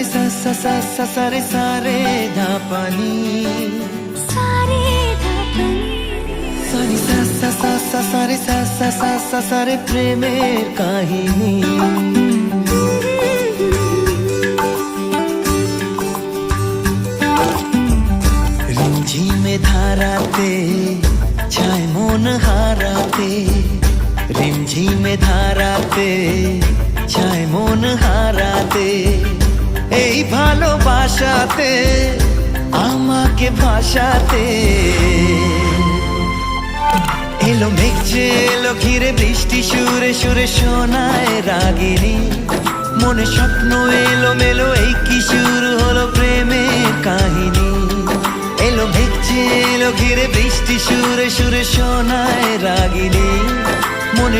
रे सा सा सा सा सा रे सा रे धा पानी सारे धापनी सारी सा सा सा सा सा रे सा सा सा सा सा रे প্রেমের কাহিনী রিমঝিমে ধারাতে ছায় মন হারাতে রিমঝিমে ধারাতে ছায় মন হারাতে এই ভালোবাসাতে আমাকে ভাসাতে এলো মেঘ যে এলো ঘিরে বৃষ্টি সুরে সুরে শোনায় রাগিনী মনে স্বপ্ন এলো মেলো এই কি শুরু হলো প্রেমের কাহিনী এলো মেঘ যে এলো ঘিরে বৃষ্টি সুরে সুরে শোনায় রাগিনী